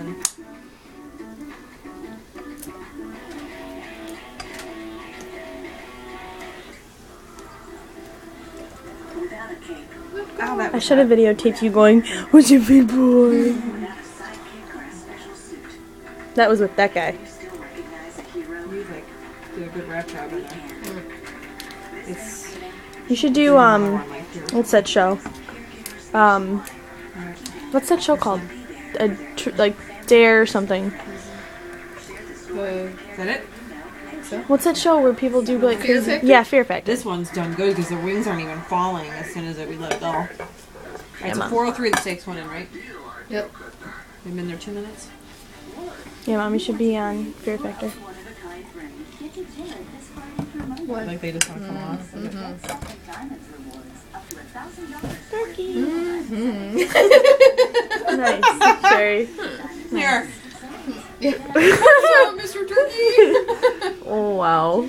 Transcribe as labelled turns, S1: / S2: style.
S1: man. Ow, that
S2: I
S1: was
S2: should have videotaped you going, "What's your big boy?" That was with that guy.
S1: You like did a good rap job in there. It's
S2: You should do what's that show? What's that show called? Like Dare or something.
S1: Is that it?
S2: What's that show where people do like
S3: Fear
S2: crazy?
S3: Factor?
S2: Yeah, Fear Factor.
S1: This one's done good because the wings aren't even falling as soon as we let it go. Alright,
S2: Yeah,
S1: so
S2: Mom.
S1: 4:03 the takes one in, right?
S3: Yep.
S1: We've been there 2 minutes.
S2: Yeah, Mommy should be on Fear Factor.
S1: Like they just want to come off.
S2: Turkey. Nice, Sherry.
S1: Here.
S3: Yeah. Mr. Turkey.
S2: Oh wow.